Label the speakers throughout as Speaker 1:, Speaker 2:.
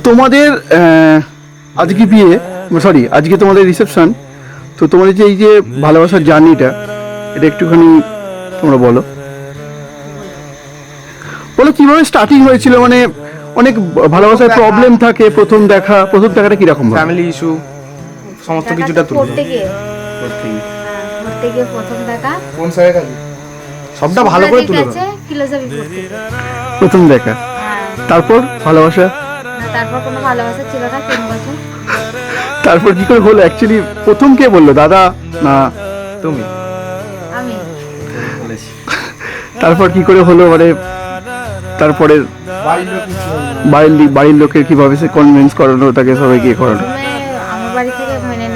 Speaker 1: তোমাদের আজকে বিয়ে, সরি আজকে তোমাদের রিসেপশন, তো তোমাদের যে এই যে ভালোবাসার জার্নিটা, এটা একটুখানি তোমরা বলো বলো কিভাবে স্টার্টিং হয়েছিল। মানে অনেক ভালোবাসার প্রবলেম থাকে, প্রথম দেখাটা কিরকম হয়?
Speaker 2: ফ্যামিলি ইস্যু সমস্ত কিছুটা তুলে
Speaker 3: পড়তে গিয়ে প্রথম দেখা
Speaker 2: কোন স্যারের কাছে সবটা ভালো করে তুলে ধরো।
Speaker 3: ফিলোসফি পড়তে গিয়ে।
Speaker 1: প্রথম দেখা, তারপর ভালোবাসা,
Speaker 3: তারপর কোনো ভালোবাসা ছিল না 3 বছর।
Speaker 1: তারপর কি করে হলো? অ্যাকচুয়ালি প্রথম কে বললো, দাদা না
Speaker 2: তুমি?
Speaker 3: আমি
Speaker 2: বলেছি।
Speaker 1: তারপর কি করে হলো? মানে তারপরে বাড়ির লোকের কিভাবে সে কনভিন্স করানো, তাকে সবাইকে করানো?
Speaker 3: প্রথমে আমার বাড়ি থেকে মেনে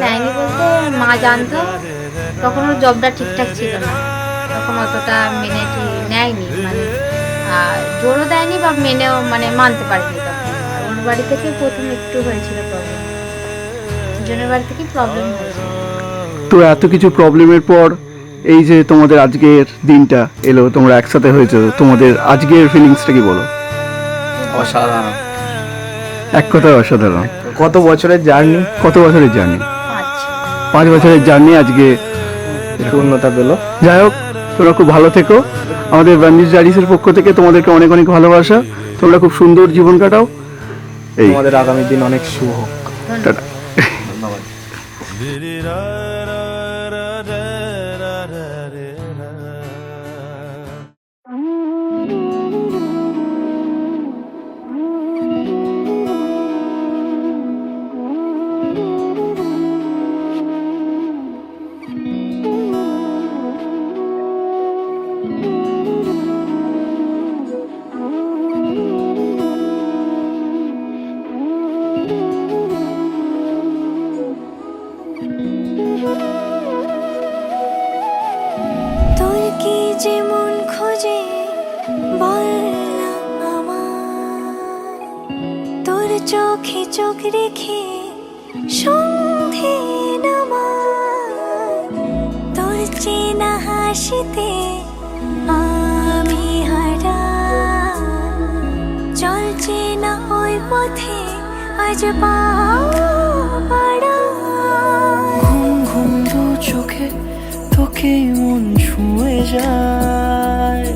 Speaker 3: নেয়নি বলতে মা জানতো, তখন ওর জবটা ঠিকঠাক ছিল না, তখন অতটা মেনে নেয়নি, মানে জোরও দেয়নি বা মেনেও মানে মানতে পারেনি তখন। আর ওর বাড়ি থেকে প্রথম একটু হয়েছিল প্রবলেম, দুজনের বাড়ি থেকে প্রবলেম হয়েছিল।
Speaker 1: তো এত কিছু প্রবলেমের পর এই যে তোমাদের আজকের দিনটা এলো, তোমরা একসাথে হয়েছো, তোমাদের আজকের ফিলিংসটা কি বলো?
Speaker 2: অসাধারণ,
Speaker 1: এক কথায় অসাধারণ।
Speaker 2: কত বছরের জার্নি,
Speaker 1: কত বছরের জার্নি?
Speaker 3: 5
Speaker 1: 5 বছরের জার্নি আজকে
Speaker 2: পূর্ণতা পেলো।
Speaker 1: যাই হোক, তোমরা খুব ভালো থেকো। আমাদের বান্ডিজ ডায়েরিসের পক্ষ থেকে তোমাদেরকে অনেক অনেক ভালোবাসা। তোমরা খুব সুন্দর জীবন কাটাও। এই
Speaker 2: তোমাদের আগামী দিন অনেক শুভ হোক।
Speaker 1: টাটা।
Speaker 2: ধন্যবাদ।
Speaker 4: তোর কি যেমন খোঁজে বল না আমায়, তোর চোখে চোখ রেখে সন্ধে নামায়, তোর চেনা হাসিতে আমি হারাই, চল চেনা ওই পথে আজ পা বাড়াই। ঘুম ঘুম দু চোখে তোকে মন ছুঁয়ে যায়,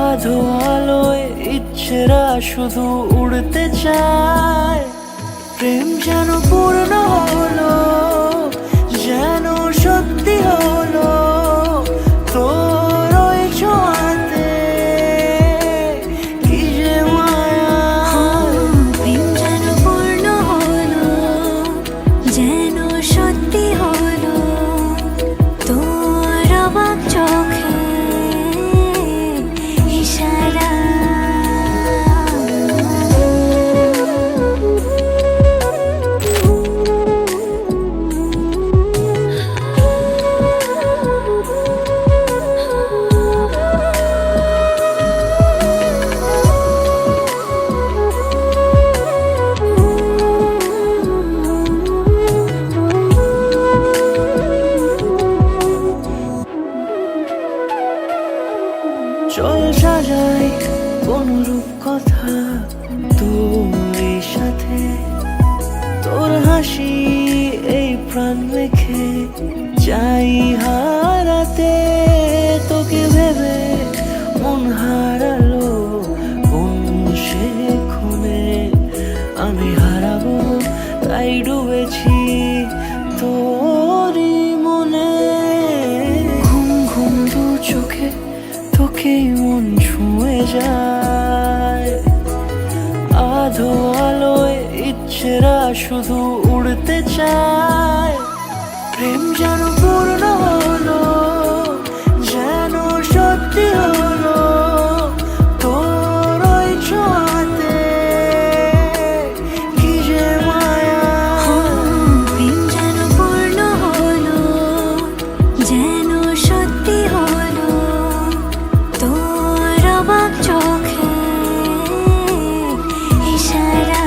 Speaker 4: আধো আলোয় ইচ্ছেরা শুধু উড়তে চায়। প্রেম যেন পূর্ণ হলো, যেন সত্যি হলো, তোর ওই ছোঁয়াতে কি যে মায়া। প্রেম যেন পূর্ণ হলো, যেন সত্যি হলো, তোর অবাক চোখে ইশারা। চল সাজাই কোন রূপ কথা তোর সাথে, তোর হাসি এই প্রাণ রেখে চাই হারাতে। তোকে ভেবে মন হারালো কোন সে ক্ষণে, আমি হারাবো তাই ডুবেছি তোরই মনে। ঘুম ঘুম দু চোখে তোকে মন ছুঁয়ে যায়, আধো আলোয় ইচ্ছেরা শুধু উড়তে চায়। প্রেম যেন পূর্ণ হলো, যেন সত্যি হলো, তোর ওই ছোঁয়াতে কি যে মায়া। প্রেম যেন পূর্ণ হলো, যেন সত্যি হলো, তোর অবাক চোখে ইশারা।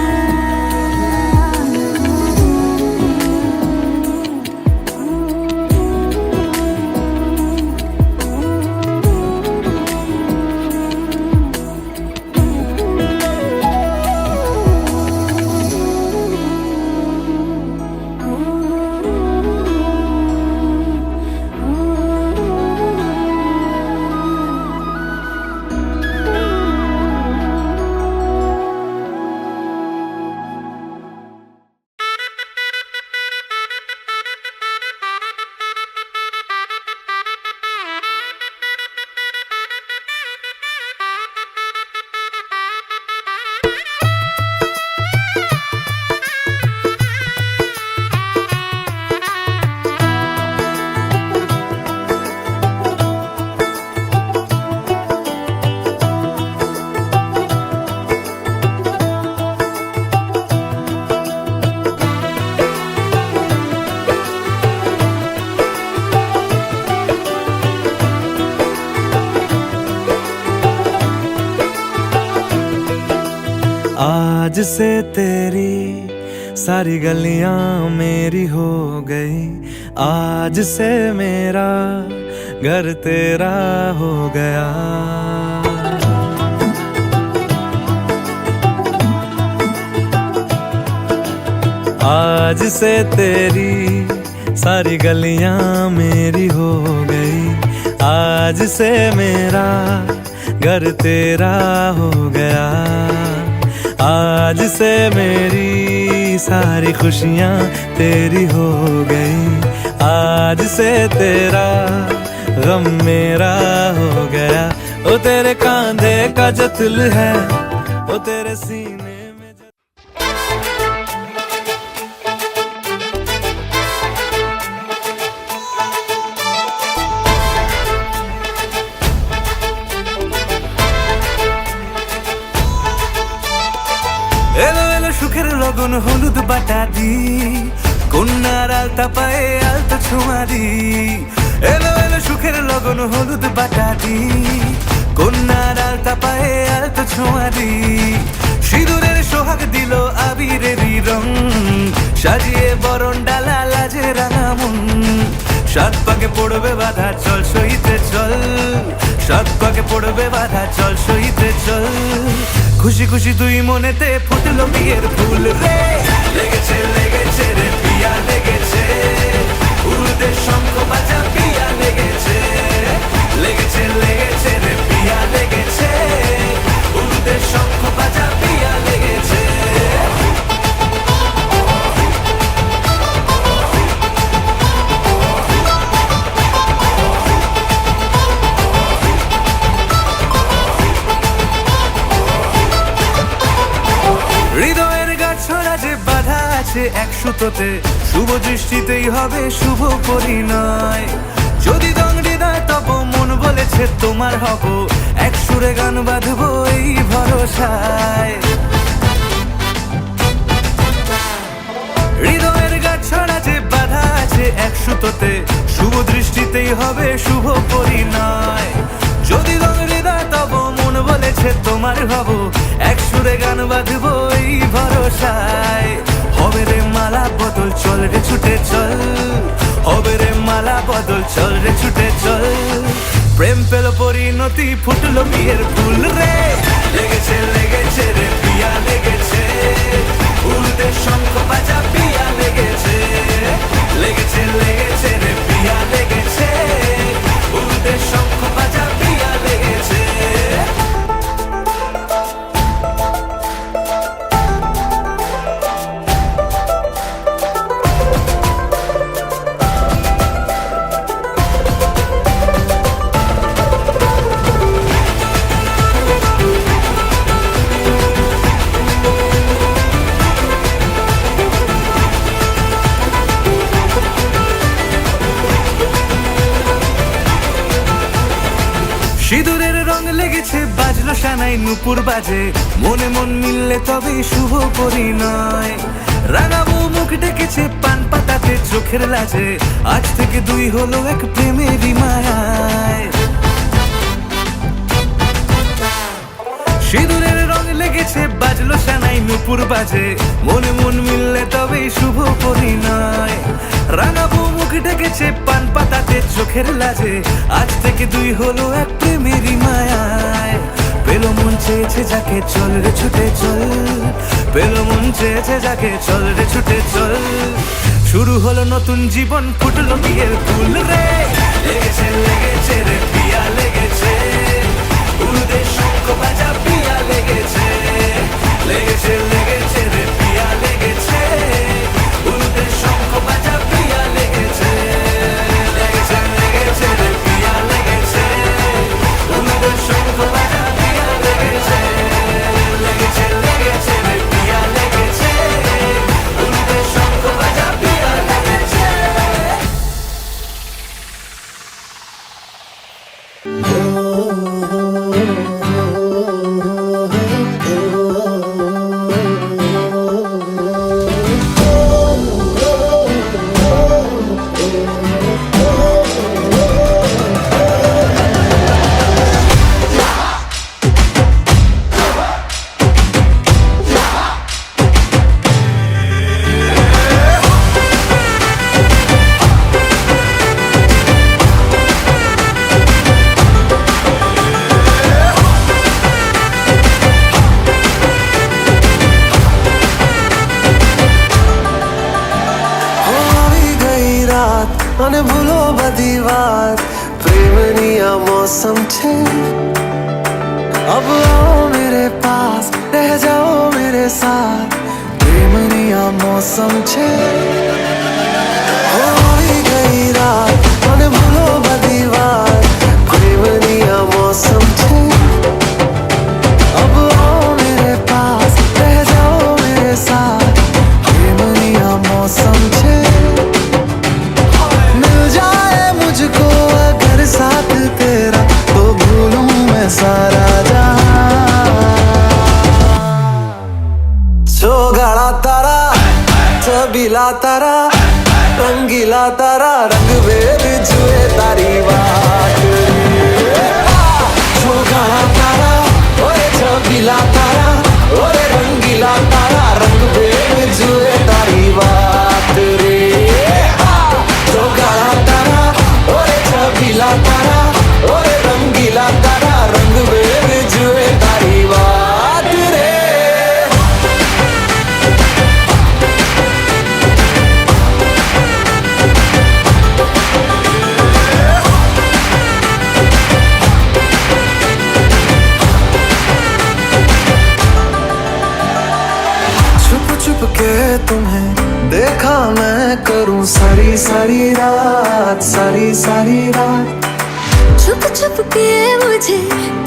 Speaker 5: आज से तेरी सारी गलियां मेरी हो गई, आज से मेरा घर तेरा हो गया। आज से तेरी सारी गलियां मेरी हो गई, आज से मेरा घर तेरा हो गया। आज से मेरी सारी खुशियां तेरी हो गई, आज से तेरा गम मेरा हो गया। ओ तेरे कांधे का जो तिल है, ओ तेरे सीने में जो এলো এলো সুখের লগন হলুদ বাটা দি, কন্যার আলতা পায়ে আলতা ছোঁয়া দি। এলো এলো সুখের লগন হলুদ বাটা দি, কন্যার আলতা পায়ে আলতা ছোঁয়া দি। সিঁদুরের সোহাগ দিল আবিরেরই রং, সাজিয়ে বরণ ডালা লাজে রাঙা মন। সাত পাকে পড়বে বাধা চল সইতে চল, সাত পাকে পড়বে বাধা চল সইতে চল। খুশি খুশি দুই মনেতে ফুটলো বিয়ের ফুল রে, লেগেছে লেগেছে রে পিয়া লেগেছে, উরুদের শঙ্খ বাজা পিয়া লেগেছে, লেগেছে লেগেছে রে পিয়া লেগেছে, উরুদের শঙ্খ বাজা পিয়া লেগেছে। হৃদয়ের গাছড়া যে বাধা আছে এক সুতোতে, শুভ দৃষ্টিতেই হবে শুভ পরিণয়। যদি দং হৃদয় তব মন বলেছে তোমার হব, এক সুরে গান বাঁধবো এই ভরসায়। হৃদয়ের গাছড়া যে বাধা আছে এক সুতোতে, শুভ দৃষ্টিতেই হবে শুভ পরিণয়। যদি দং হৃদয় তব মন বলেছে তোমার হব, এক সুরে গান বাঁধবো এই ভরসায়। হবে রে মালা বদল চল রে ছুটে চল, হবে রে মালা বদল চল রে ছুটে চল। প্রেম পেল পরিণতি ফুটলো বিয়ের ফুল রে, লেগেছে লেগেছে রে পিয়া লেগেছে, উলুদের শঙ্খ বাজা পিয়া লেগেছে, লেগেছে লেগেছে রে পিয়া লেগেছে, উলুদের শঙ্খ বাজা পিয়া লেগেছে। সিঁদুরের রং লেগেছে বাজলো সানাই নুপুর বাজে, মনে মন মিললে তবে শুভ পরিণয়। রাঙাবো মুখ ডেকেছে পান পাতাতে চোখের লাজে, আজ থেকে দুই হলো এক প্রেমেরই মায়ায়। সিঁদুরের রং লেগেছে বাজলো সানাই নুপুর বাজে, মনে মন মিললে তবে শুভ পরিণয়। রাঙাবো মুখ ডেকেছে পান পাতাতে চোখের লাজে, আজ থেকে দুই হলো এক প্রেমেরই মায়ায়। পেল মন চেয়েছে যাকে চল রে ছুটে চল, পেল মন চেয়েছে যাকে চল রে ছুটে চল। শুরু হলো নতুন জীবন ফুটলো বিয়ের ফুল রে, লেগেছে লেগেছে রে পিয়া লেগেছে, উলুদের শঙ্খ বাজা পিয়া লেগেছে, লেগেছে লেগেছে রে পিয়া লেগেছে, উলুদের শঙ্খ বাজা পিয়া লেগেছে, লেগেছে লেগেছে রে পিয়া লেগেছে, উলুদের শঙ্খ বাজা পিয়া লেগেছে, লেগেছে লেগেছে রে পিয়া লেগেছে, উলুদের শঙ্খ বাজা পিয়া লেগেছে।
Speaker 6: વાત પ્રેમની આ મૌસમ છે अब आओ मेरे पास रह जाओ मेरे साथ प्रेमनी आ मौसम छे होई गई रात मन भूलो बधी बात प्रेमनी आ मौसम छे अब आओ मेरे पास रह जाओ मेरे साथ प्रेमनी आ मौसम छे मिल जाए मुझको अगर साथ तेरा तो भूलूं मैं सारा गाड़ा तारा छबीला तारा रंगीला तारा रंग वेद जुए तारी बात जो गाड़ा तारा ओरे छबीला तारा ओरे रंगीला तारा रंग वेद जुए तारी बात रे जो गाड़ा तारा ओरे छबीला तारा ओरे रंगीला तारा रंग वेद जुए तारी बात रे छुप के तुम्हें देखा मैं करूं सारी सारी रात सारी सारी रात
Speaker 4: छुप छुप के मुझे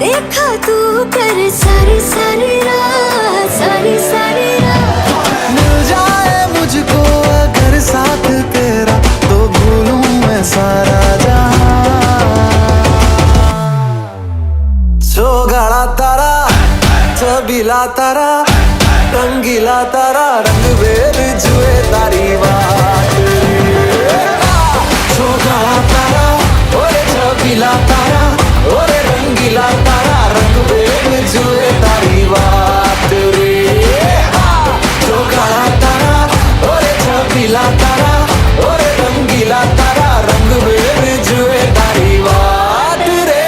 Speaker 4: देखा तू कर सारी सारी रात सारी सारी रात
Speaker 6: मिल जाए मुझको अगर साथ तेरा तो भूलूं मैं सारा जहां जो गाड़ा तारा छबीला तारा रंगीला तारा रंग वेद जुए तारी बात जो गाड़ा तारा ओरे छबीला तारा ओरे रंगीला तारा रंग वेद जुए तारी बात रे जो गाड़ा तारा ओरे छबीला तारा ओरे रंगीला तारा रंग वेद जुए तारी बात रे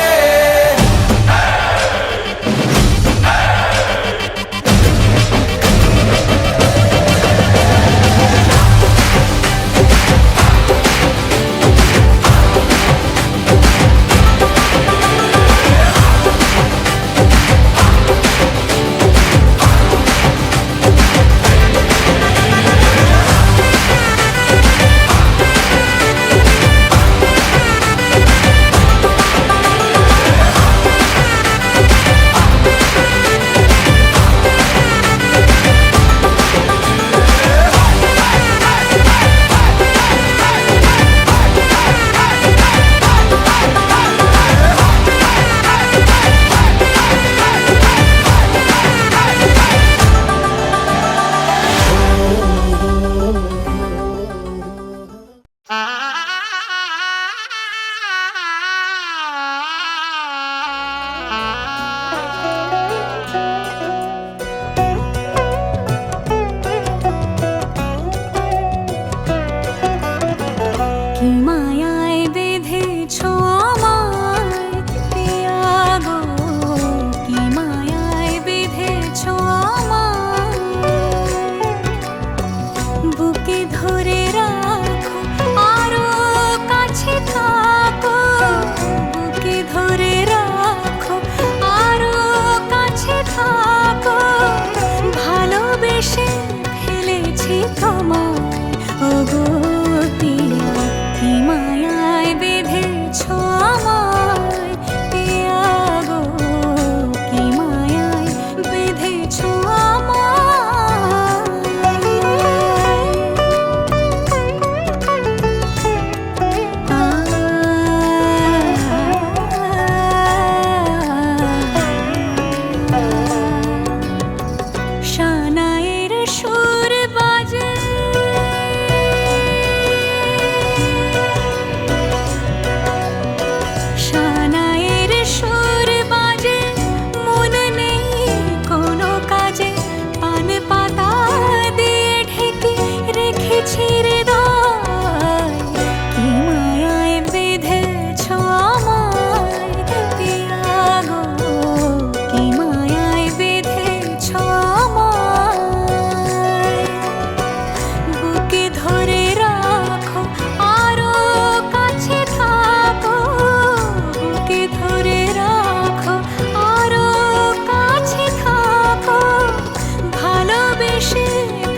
Speaker 4: ভালোবেসে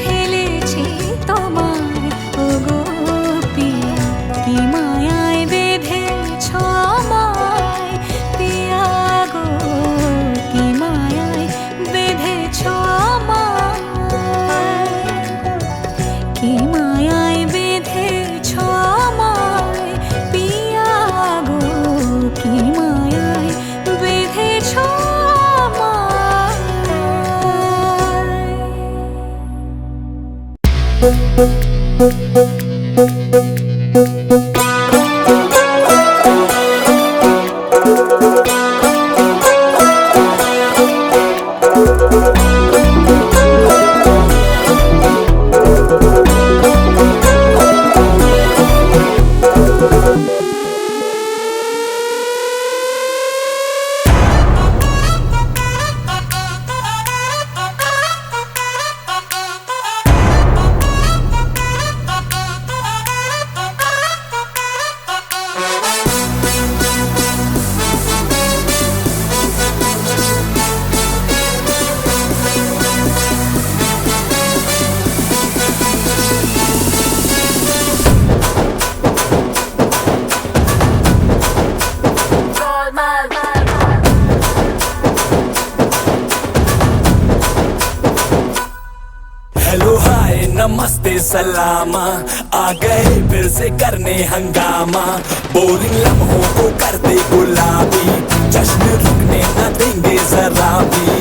Speaker 4: ফেলেছি তোমায় ওগো পিয়া কি মায়ায় বেঁধেছ আমায় পিয়া গো কি মায়ায় বেঁধেছ আমায় কি মায়ায় বেঁধেছ আমায় পিয়া গো কি মায়ায় বেঁধেছ আমায়
Speaker 5: हेलो हाय नमस्ते सलामा आ गए फिर से करने हंगामा बोरिंग लम्हों को कर दे गुलाबी जश्न रुकने न देंगे जरा भी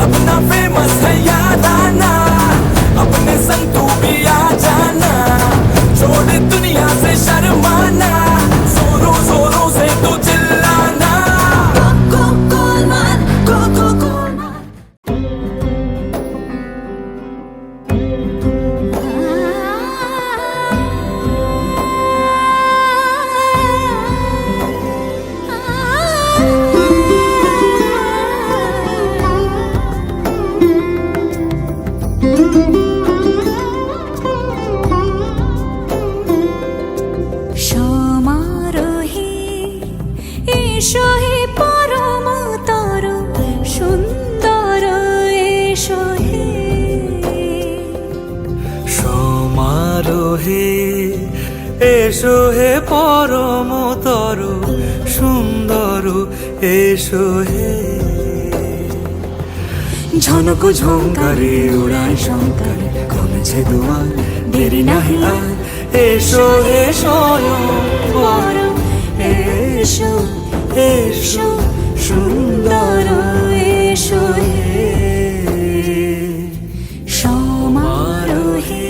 Speaker 5: अपना फेमस है याद आना अपने संग तू भी आ जाना छोड़ दुनिया से शर्माना जोरों जोरों से तू चिल्लाना
Speaker 4: সমারোহে এসো হে পরমতর সুন্দর এসো হে
Speaker 5: সমারোহে এসো হে পরমতর সুন্দর এসো হে ঝনক ঝঙ্কারে উড়ায় শঙ্কর কমেছে দুয়ার দেরি নাহি আর এসো হে স্বয়ং বর এসো এসো সুন্দর এসো হে
Speaker 4: সমারোহে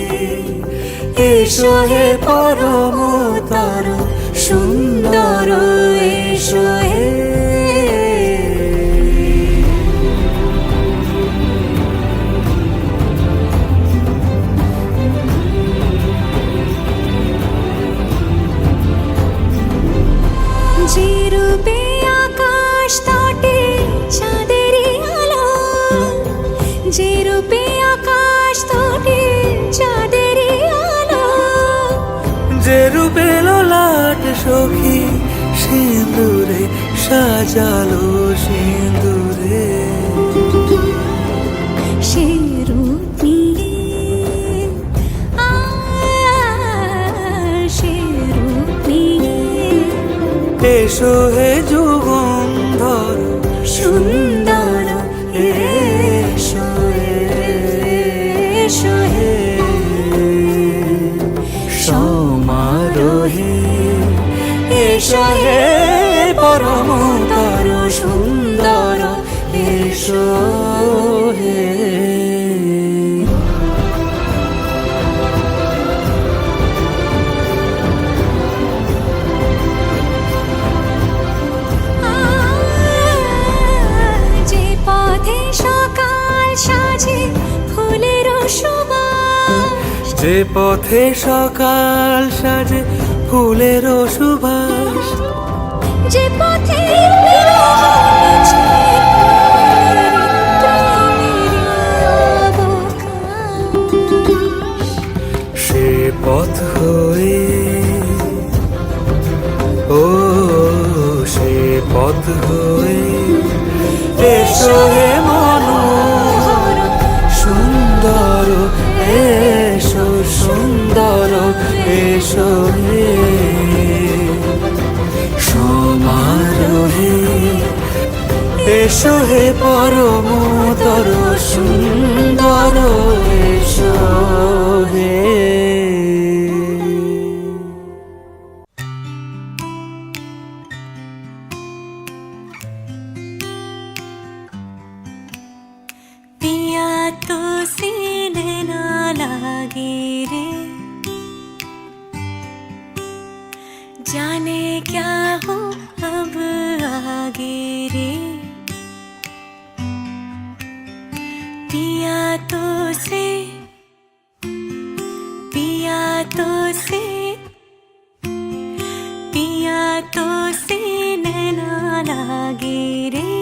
Speaker 5: এসো হে পরমতর সুন্দর এসো হে
Speaker 4: যে রূপে আকাশ তটে চাঁদেরই আলো যে রূপে আকাশ তটে চাঁদেরই আলো
Speaker 5: যে রূপে ললাট সখী সিঁদুরে সাজালো সিঁদুরে
Speaker 4: সে রূপ নিয়ে সে রূপ নিয়ে
Speaker 5: এসো হে যুগন্ধর
Speaker 4: সুন্দর
Speaker 5: এসো
Speaker 4: এসো হে
Speaker 5: সমারোহে এসো হে পরমতর সুন্দর এসো হে
Speaker 4: যে পথে সকাল সাজে ফুলের সুবাস
Speaker 5: যে পথে সকাল সাজে ফুলের সুবাস
Speaker 4: যে পথে
Speaker 5: সে পথ হয়ে ও সে পথ হয়ে এসো হে মনোহর সুন্দর
Speaker 6: এসো হে সমারোহে এসো হে পরমতর সুন্দর এসো হে।
Speaker 4: पिया तो सीने ना लागे रे, जाने क्या हो अब आगे रे। पिया तो से पिया तो से पिया तो सीने ना लागे रे,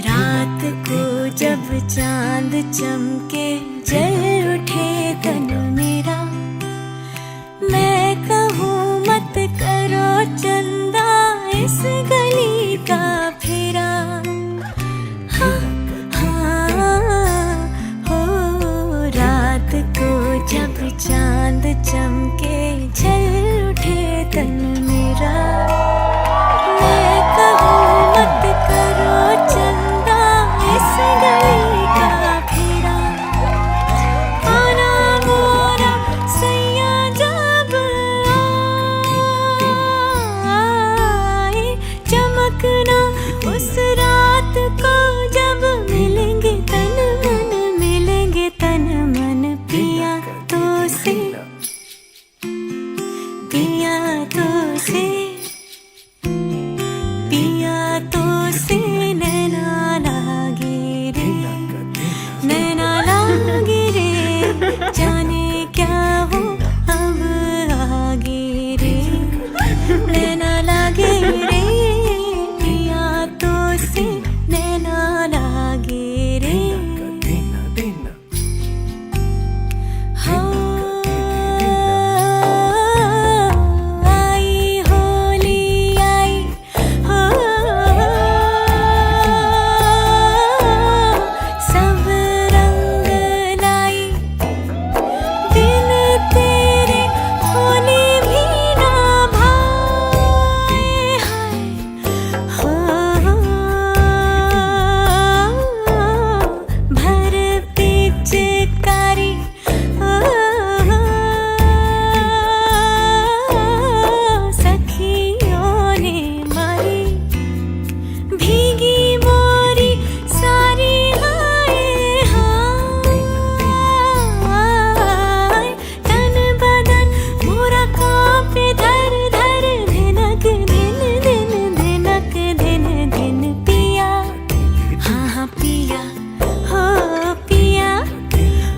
Speaker 4: रात को जब चांद चमके जल उठे तन मेरा, मैं कहूँ मत करो चंदा इस गली का फेरा। हाँ, हाँ, हो रात को जब चांद चमके जल उठे तन मेरा, मैं कहूँ मत करो चंदा इस गली का फेरा। आना मोरा सैया जब आए, चमकना उस रात को जब मिलेंगे तन मन पिया तो से पिया तो से पिया तो से नैना लागे रे, नैना लागे रे, जाने क्या हो अब आगे रे, नैना लागे रे, पिया तो से नैना लागे रे। आई होली आई हो, सब रंग लाई, दिन तेरे होली भी ना भाए हाय हो। भर पिचकारी सखियों ने मारी, भीगी मोरी सारी हाय हाय। तन बदन मोरा कांपे धर धर धिनक दिन दिन धिनक दिन दिन पिया, हाँ हाँ पिया हो पिया,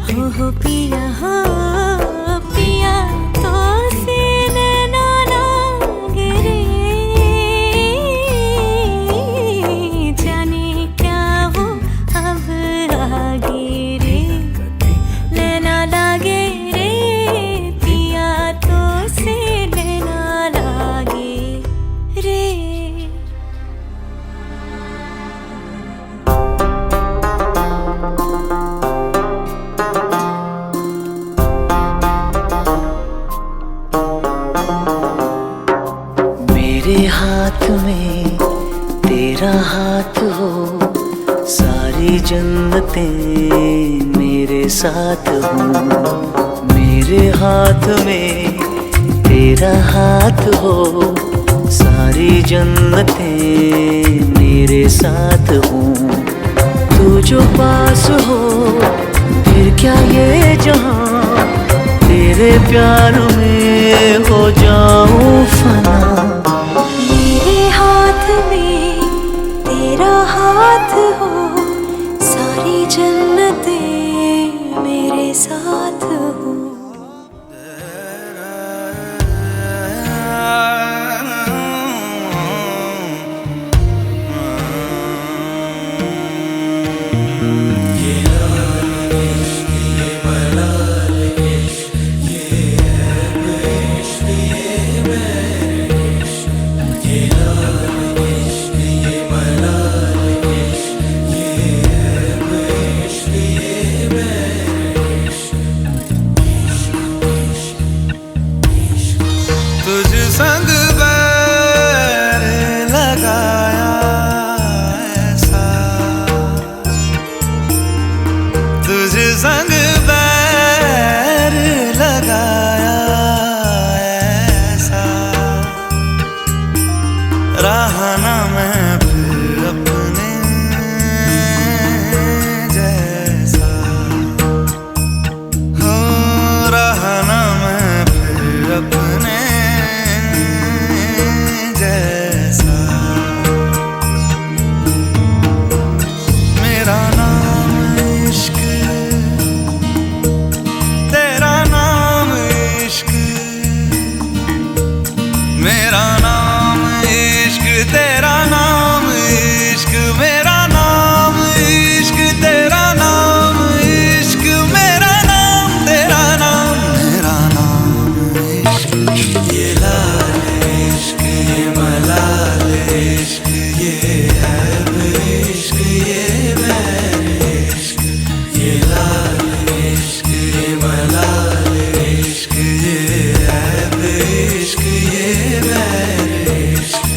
Speaker 4: हो पिया हो पिया तो से नैना लागे रे, जाने क्या हो अब आगे रे, नैना लागे रे, पिया तो से नैना लागे रे।
Speaker 6: मेरे हाथ में तेरा हाथ हो, सारी जन्नतें मेरे साथ हो। मेरे हाथ में तेरा हाथ हो, सारी जन्नतें मेरे साथ हो। तू जो पास हो फिर क्या ये जहां, तेरे प्यार में हो जाऊं फना।
Speaker 4: मेरे हाथ में तेरा हाथ हो, सारी जन्नतें मेरे साथ हो।
Speaker 5: संग बैर लगाया ऐसा, रहा ना मैं फिर अपने जैसा, हो रहा ना मैं फिर अपने जैसा। मेरा नाम इश्क, तेरा नाम इश्क, मेरा नाम इश्क, तेरा नाम इश्क, मेरा नाम इश्क, तेरा नाम इश्क, मेरा नाम तेरा नाम, मेरा नाम इश्क। ये लाल इश्क, ये मलाल इश्क, ये ऐब इश्क, ये बैर इश्क, ये लाल इश्क, ये मलाल इश्क, ये ऐब इश्क, ये बैर इश्क।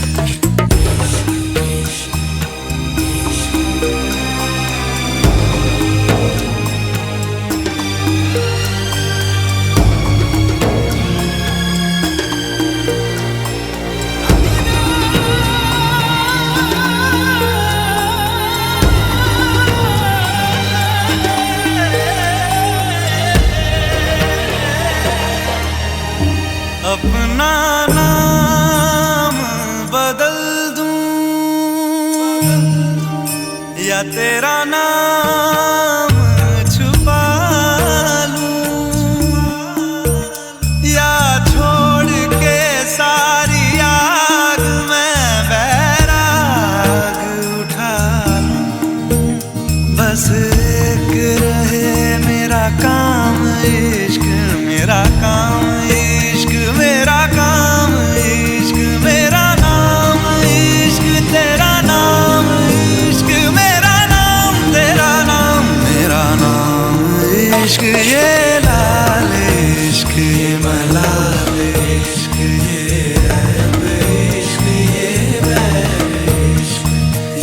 Speaker 5: अपना नाम बदल दूं या तेरा नाम छुपा लूं, या छोड़ के सारी आग मैं बैराग उठा लूं। बस एक रहे मेरा काम इश्क, मेरा काम इश्क, मेरा काम इश्क, मेरा नाम इश्क, तेरा नाम इश्क, मेरा नाम तेरा नाम, मेरा नाम इश्क। ये लाल इश्क, ये मलाल इश्क, ये ऐब इश्क, ये बैर इश्क,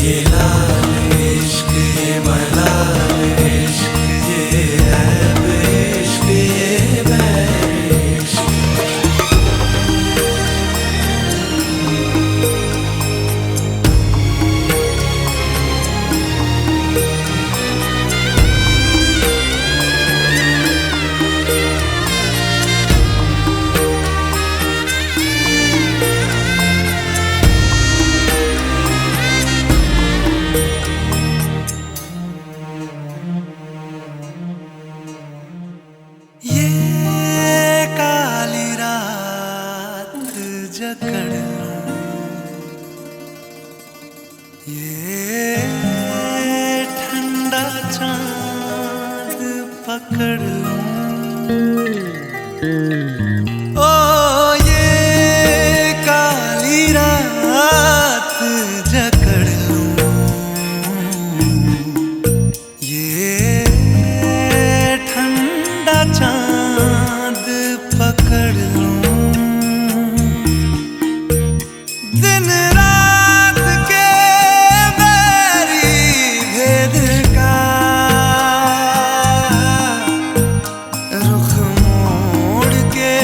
Speaker 5: ये लाल इश्क, ये मलाल इश्क, ये ऐब इश्क, ये बैर इश्क। ये काली रात जकड़ लूं, ये ठंडा चांद पकड़ लूं, ओ ये काली रात जकड़ लूं, ये ठंडा चांद पकड़ लूं। दिन रात के बैरी भेद का रुख मोड़ के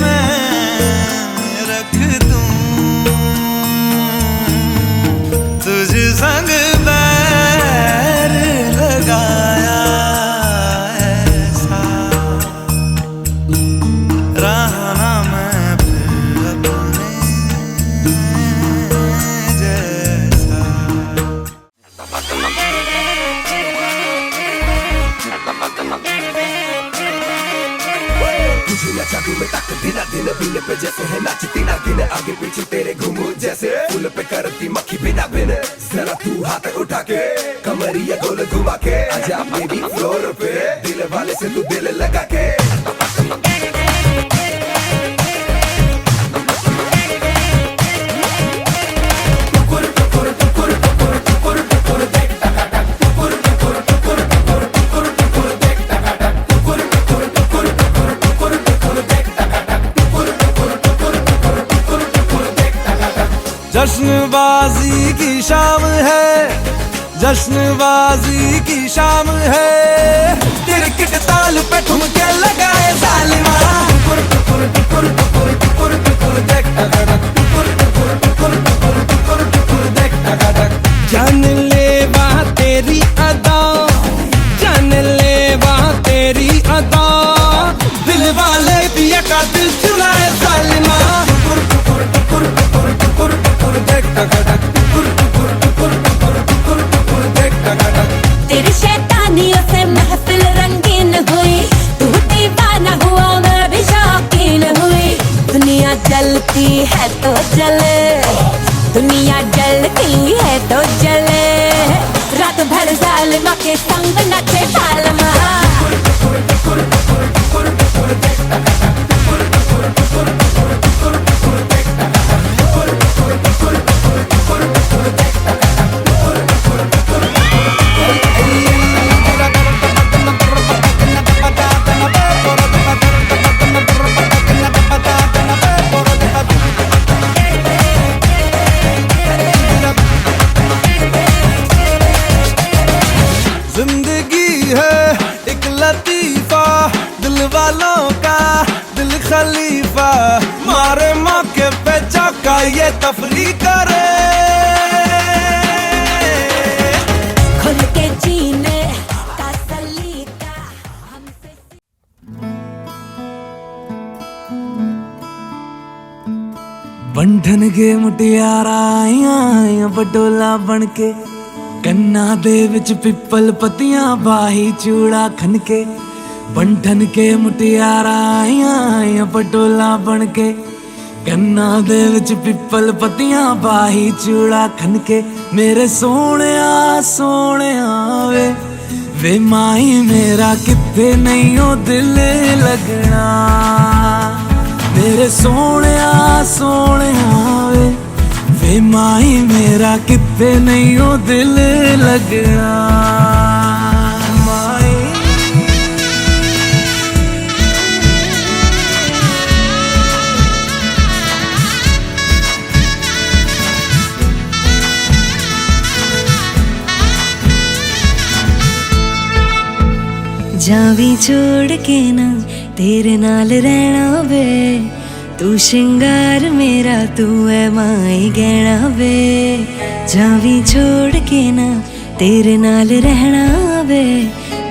Speaker 5: मैं रख दूं, तुझ संग बैर लगाया ऐसा, रहा ना मैं फिर अपने जैसा।
Speaker 6: तुझे न जादू में तक दिना दिन बिन पे जैसे है नाचती ना गिन, आगे पीछे तेरे घूमू जैसे फूल पे करती मक्खी बिना बिन। जरा तू हाथ उठा के कमरिया गोल घुमा के आजा बेबी फ्लोर पे, दिल वाले से तू दिल लगा के।
Speaker 5: जश्नबाजी की शाम है, जश्नबाजी की शाम है क्रिकेट ताल पे ठुमके लगाए जालिमा टुकुर टुकुर टुकुर टुकुर टुकुर टुकुर देख टक टुकुर टुकुर टुकुर टुकुर टुकुर टुकुर देख टक जान ले बात तेरी अदा जान ले बात तेरी अदा दिल वाले पिया का दिल चुराए जालिमा टुकुर टुकुर टुकुर टुकुर टुकुर टुकुर देख टक टुकुर टुकुर टुकुर टुकुर टुकुर टुकुर देख टक
Speaker 4: तेरी शैतानियों से महफिल रंगीन हुई, तू दीवाना हुआ मैं भी शौकीन हुई। दुनिया जलती है तो जले, दुनिया जलती है तो जले, रात भर जालिमा के संग नचे जालिमा।
Speaker 5: जिंदगी है एक लतीफा दिल वालों का दिल खलीफा मारे मौके पे चौका ये तफरी करे
Speaker 4: खुल के जीने का सलीका हमसे
Speaker 5: बंधन के मुटियारा आईਆਂ बडोला बन के ਕੰਨਾਂ ਦੇ ਵਿੱਚ ਪਿੱਪਲ ਪੱਤੀਆਂ ਬਾਹੀ ਚੂੜਾ ਖਨ ਕੇ ਬੰਧਨ ਕੇ ਮੁਟਿਆਰਾਂ ਆਈਆਂ ਪਟੋਲਾ ਬਣ ਕੇ ਕੰਨਾਂ ਦੇ ਵਿੱਚ ਪਿੱਪਲ ਪੱਤੀਆਂ ਬਾਹੀ ਚੂੜਾ ਖਨ ਕੇ ਮੇਰੇ ਸੋਹਣਿਆ ਸੋਹਣਿਆ ਵੇ ਮਾਈ ਮੇਰਾ ਕਿੱਥੇ ਨਹੀਂ ਉਹ ਦਿਲ ਲੱਗਣਾ ਮੇਰੇ ਸੋਹਣਿਆ ਸੋਹਣਿਆ वे माई मेरा कितने नहीं हो दिल लगना माई
Speaker 4: जावी छोड़ के ना तेरे नाल रहना वे, तू श्रृंगार मेरा तू है माई गहना वे। जावी छोड़ के ना तेरे नाल रहना वे,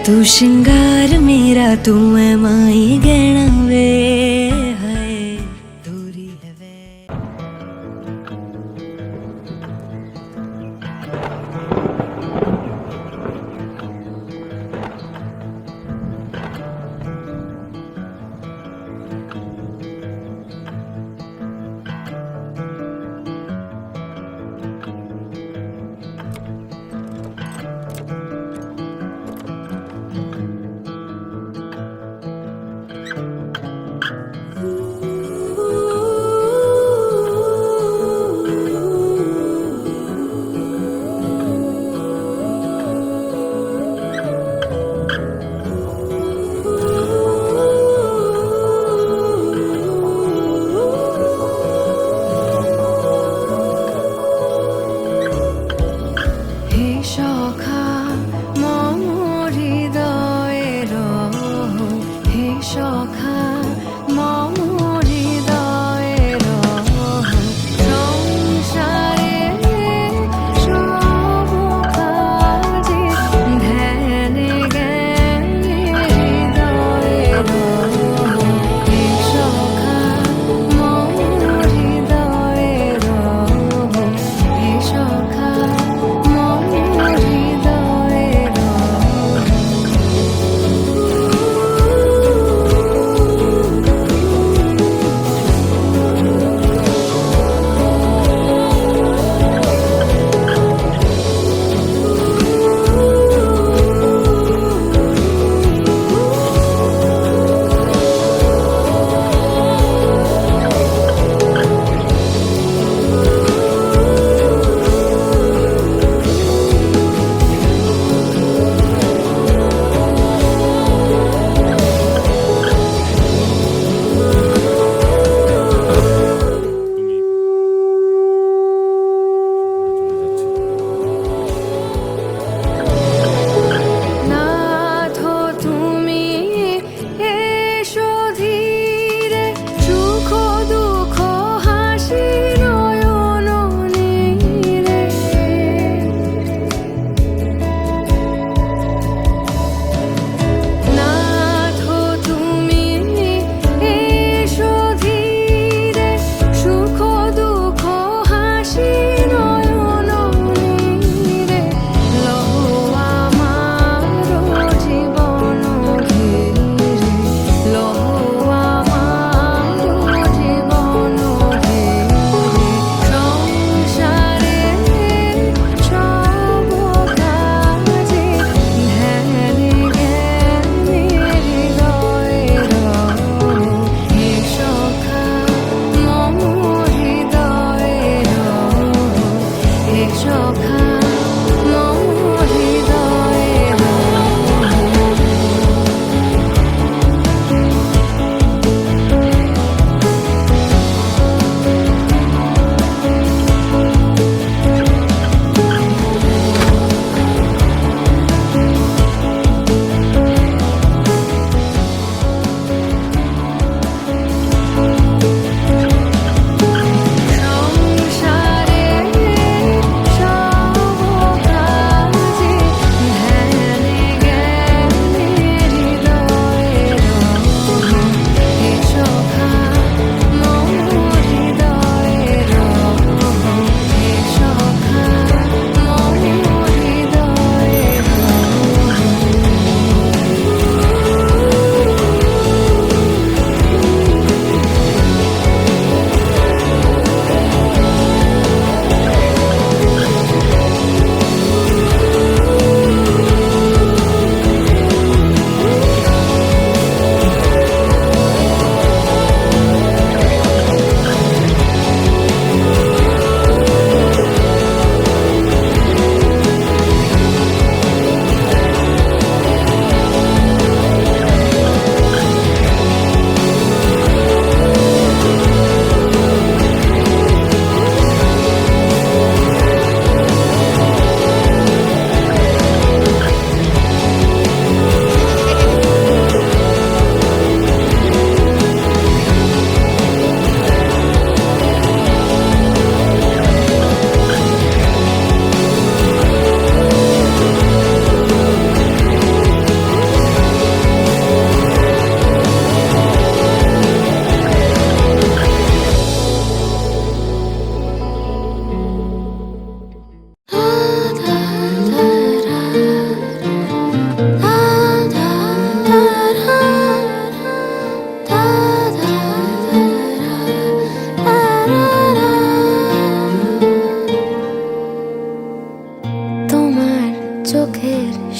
Speaker 4: तू श्रृंगार मेरा तू है माई गहना वे। हाय दूरी है वे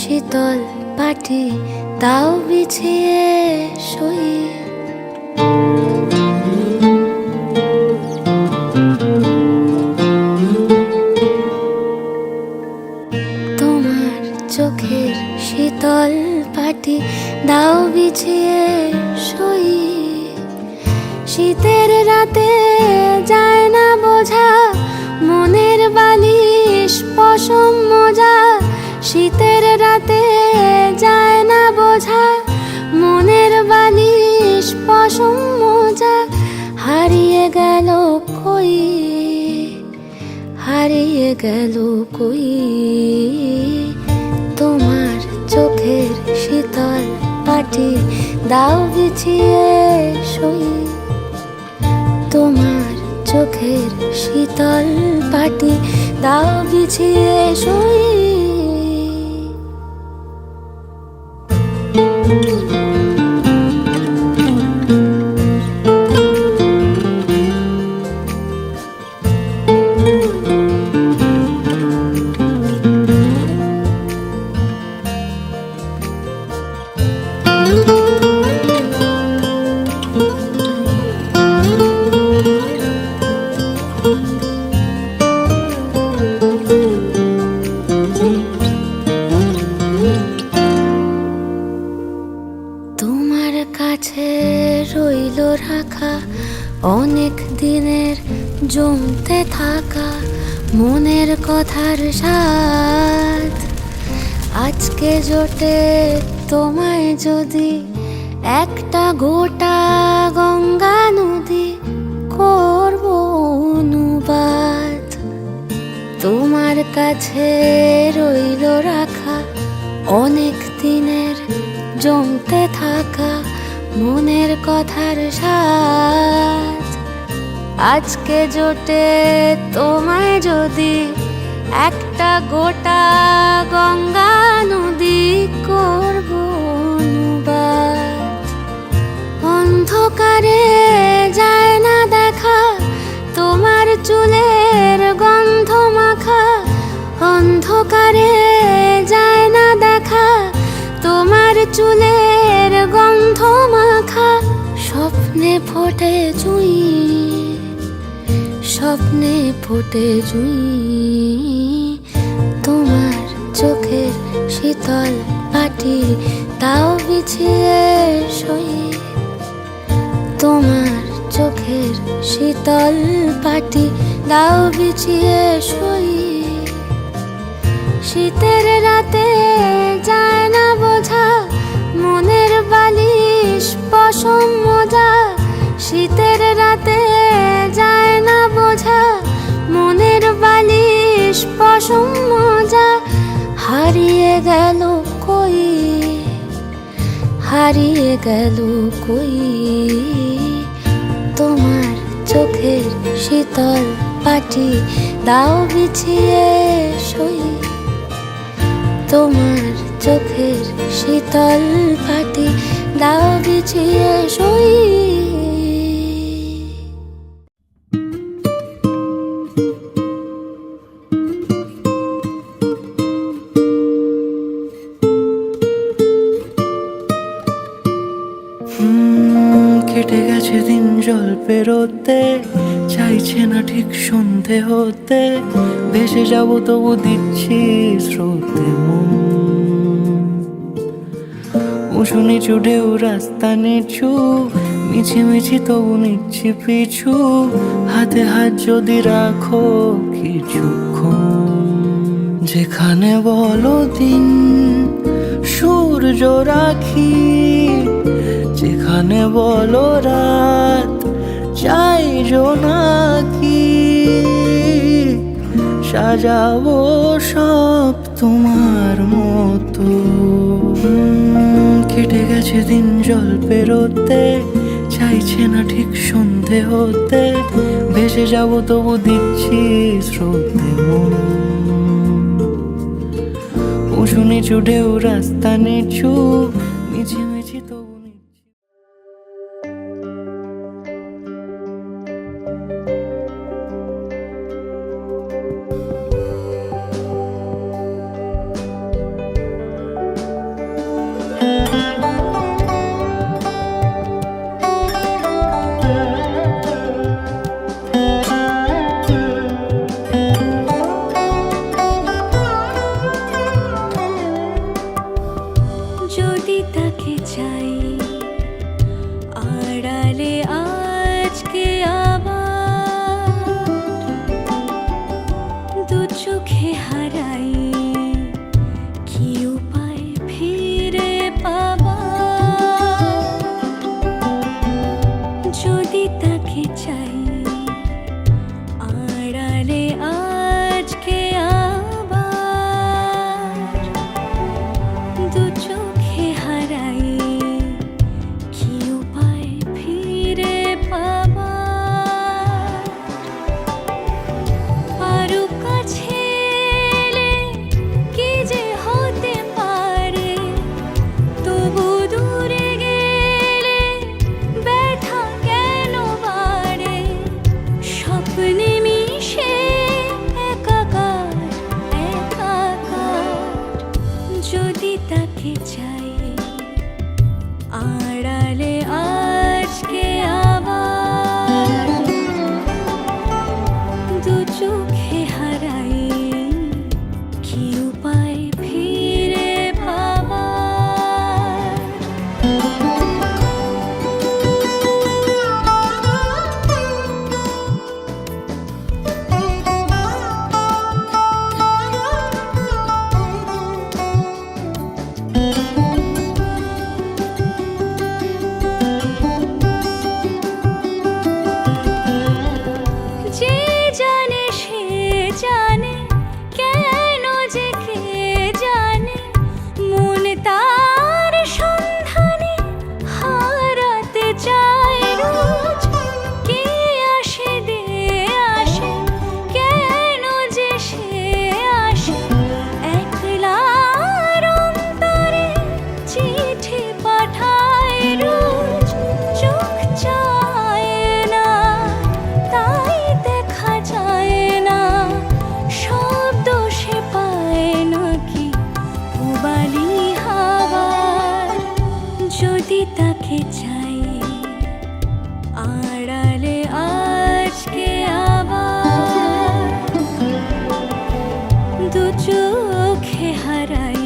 Speaker 4: শীতল পাটি তাও বিছিয়ে শুই। তোমার চোখের শীতল পাটি দাও বিছিয়ে শুই। শীতের রাতে যায় না বোঝা মনের বালিশ পশম মোজা। শীতের রাতে যায় না বোঝা মনের বালিশ পশম মোজা। হারিয়ে গেল কই, হারিয়ে গেল কই তোমার চোখের শীতল পাটি দাও বিছিয়ে শুই। তোমার চোখের শীতল পাটি দাও বিছিয়ে শুই। তোমার কাছে রইল রাখা অনেক দিনের জমতে থাকা মনের কথার স্বাদ। আজকে জোটে তোমায় যদি একটা গোটা গঙ্গা নদী করব অনুবাদ। তোমার কাছে রইল রাখা অনেক দিনের জমতে থাকা মনের কথার স্বাদ। আজকে জোটে তোমায় যদি একটা গোটা গঙ্গা নদী করব অনুবাদ। অন্ধকারে যায় না দেখা তোমার চুলের গন্ধ মাখা। অন্ধকারে যায় না দেখা তোমার চুলের গন্ধ মাখা। স্বপ্নে ফোটে জুঁই, স্বপ্নে ফোটে জুঁই তোমার চোখের শীতল পাটি তাও বিছিয়ে শুই। তোমার চোখের শীতল পাটি দাও বিছিয়ে শুই। শীতের রাতে যায় না বোঝা মনের বালিশ পশম মোজা। শীতের রাতে যায় না বোঝা মনের বালিশ পশম মোজা। হারিয়ে গেল কই, হারিয়ে গেল কই তোমার চোখের শীতল পাটি দাও বিছিয়ে শুই। তোমার চোখের শীতল পাটি দাও বিছিয়ে শুই।
Speaker 7: কেটে গেছে দিন জল পেরোতে চাইছে না ঠিক সন্ধে হতে। ভেসে যাবো তবু দিচ্ছি স্রোতে মন। উঁচু নিচু ঢেউ রাস্তা নিচু মিছিমিছি তবু নিচ্ছি পিছু। হাতে হাত যদি রাখো কিছুক্ষণ। যেখানে বলো দিন সূর্য রাখি, যেখানে বলো রাত চাই জোনাকি। সাজাবো সব তোমার মতো। কেটে গেছে দিন জল পেরোতে চাইছে না ঠিক সন্ধে হতে। ভেসে যাবো তবু দিচ্ছি স্রোতে মন। উঁচু নিচু ঢেউ রাস্তা নিচু মিছিমিছি তবু নিচ্ছি।
Speaker 4: যদি তাকে চাই আড়ালে আজকে আবার দু চোখে হারাই কি উপায় ফিরে পাবার যদি তাকে চাই আড়ালে আজকে আবার দু চোখে হারাই কি উপায় ফিরে পাবার আরো কাছে এলে কি যে হতে পারে তবু দূরে গেলে ব্যথা কেন বাড়ে স্বপ্নে মিশে একাকার একাকার যদি তাকে চাই আড়ালে আজকে আবার দু চোখে হারাই কি উপায় ফিরে পাবার যে জানে সে জানে কেন যে কে জানে মন তার সন্ধানে হারাতে চায় রোজ কে আসে দে আসে কেন যে সে আসে একলার অন্তরে চিঠি পাঠায় রোজ চোখ চায় না তাই দেখা যায় না শব্দ সে পায় নাকি পুবালি হাওয়ার যদি তাকে চাই আড়ালে আজকে আবার দু চোখে হারাই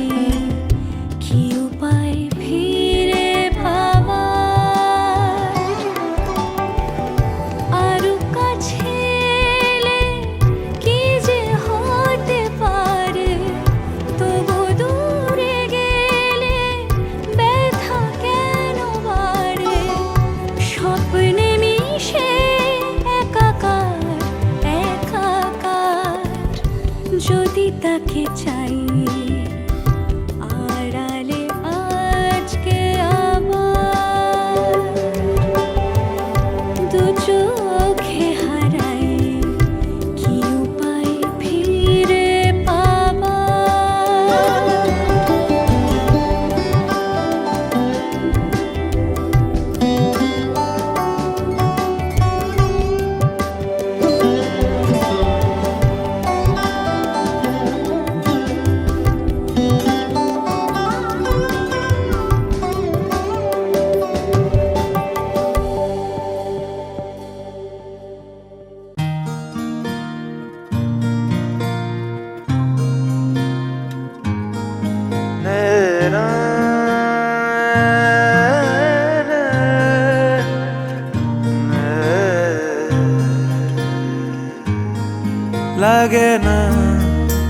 Speaker 4: কি উপায় ফিরে পাবার আরো কাছে এলে কি যে হতে পারে তবু দূরে গেলে ব্যথা কেন বাড়ে স্বপ্নে মিশে একাকার একাকার যদি তাকে চাই আড়ালে আজকে আবার দু চোখে হারাই কি উপায় ফিরে পাবার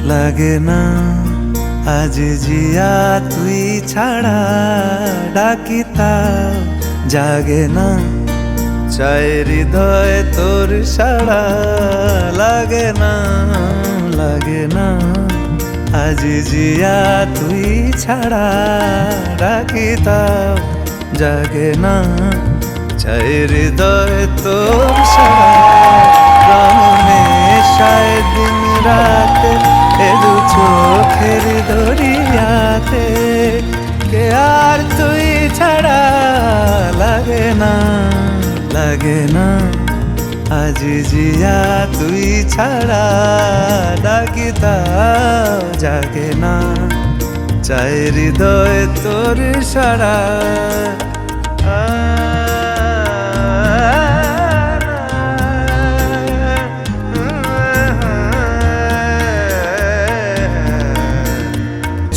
Speaker 5: লাগে না আজ জিয়া তুই ছাড়া ডাকি তাও জাগে না চাই হৃদয় তোর সাড়া লাগে না আজ জিয়া তুই ছাড়া ডাকি তাও জাগে না চাই হৃদয় তোর সাড়া রমেশায় দিন রাতে এ দু চোখের দরিয়াতে কে আর তুই ছাড়া লাগে না আজ জিয়া তুই ছাড়া ডাকি তাও জাগে না চাই হৃদয় তোর সাড়া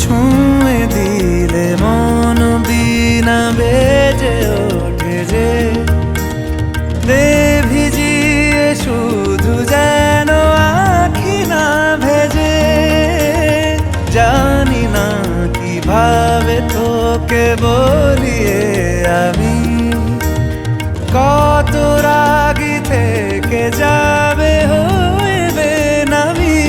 Speaker 5: ছুঁয়ে দিলে মন তোকে বলিয়ে আমি কত রাগি থেকে যাবে হইবে নামি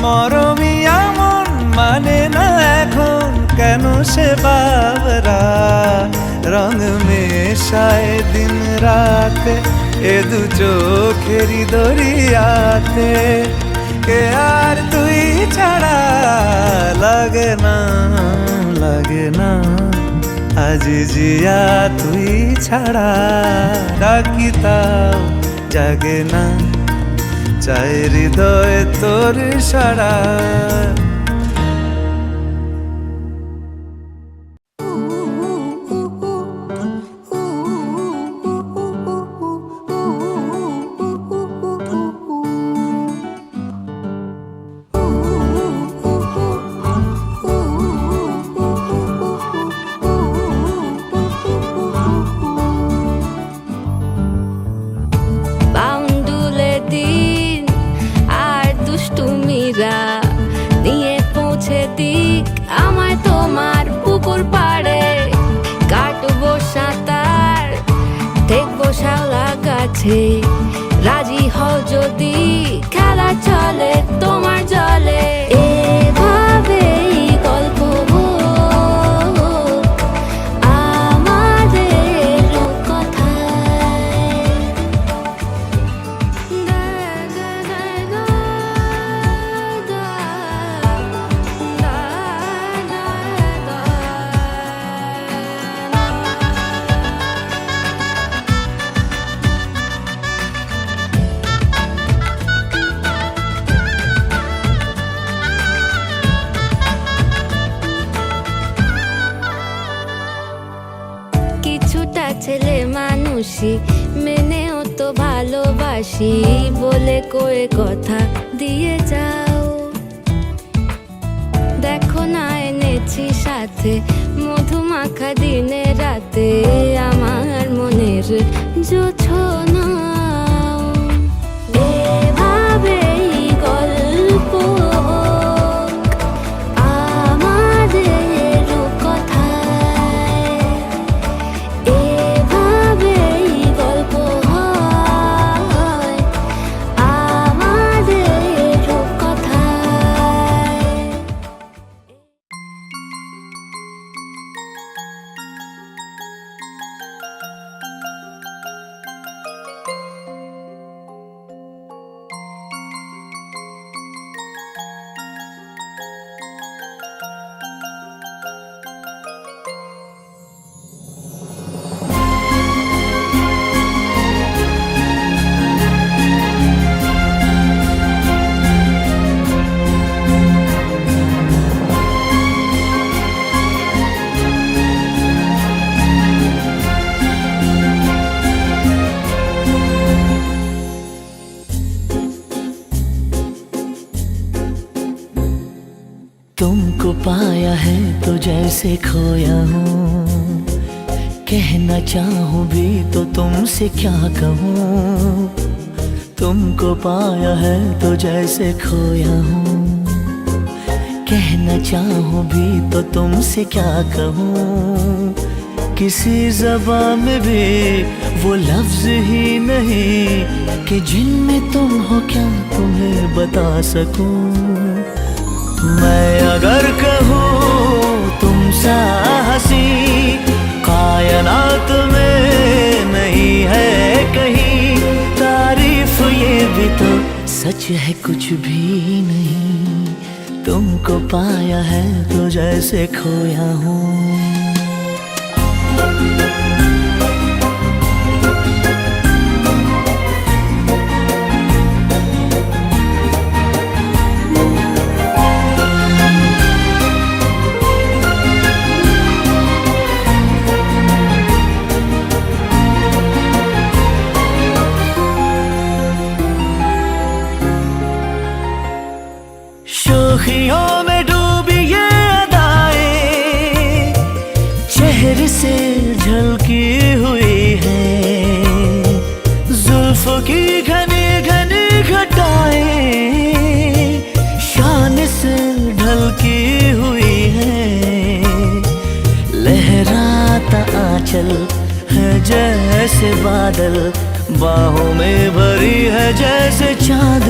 Speaker 5: মরমি এমন মানে না এখন কেন সে বাবরা রং মেশায় দিন রাতে এ দু চোখেরি দরিয়াতে কে আর তুই ছাড়া লাগে না আজ জিয়া তুই ছাড়া ডাকি তাও জাগে না চাই হৃদয় তোর সারা
Speaker 4: বাউন্ডুলে দিন আর দুষ্টুমিরা নিয়ে পৌঁছে দিক আমায় তোমার পুকুর পাড়ে কাটবো সাঁতার দেখবো শাওলা গাছে রাজি হও যদি খেলা চলে তোমার জলে এভাবেই গল্প হোক আমাদের কথায় কিছুটা ছেলে মানুষই মেনেও তো ভালোবাসি বলে কয়ে কথা দিয়ে যাও দেখো না এনেছি সাথে মধুমাখা দিনে রাতে আমার মনের জোছনা এভাবেই গল্প হোক আমাদের কথায় এভাবেই গল্প হয় আমাদের কথায়
Speaker 7: तुमको पाया है तो जैसे खोया हूँ कहना चाहूँ भी तो तुमसे क्या कहूँ तुमको पाया है तो जैसे खोया हूँ कहना चाहूँ भी तो तुमसे क्या कहूँ किसी ज़बान में भी वो लफ्ज़ ही नहीं कि जिनमें तुम हो क्या तुम्हें बता सकूँ मैं अगर कहूँ तुम सा हंसी कायनात में नहीं है कहीं तारीफ ये भी तो सच है कुछ भी नहीं तुमको पाया है तो जैसे खोया हूँ शोखियों में डूबी ये अदाएं चेहरे से झलकी हुई है जुल्फों की घनी घनी घटाएं शान से ढलकी हुई है सा आंचल है जैसे बादल, बाहों में भरी है जैसे चांद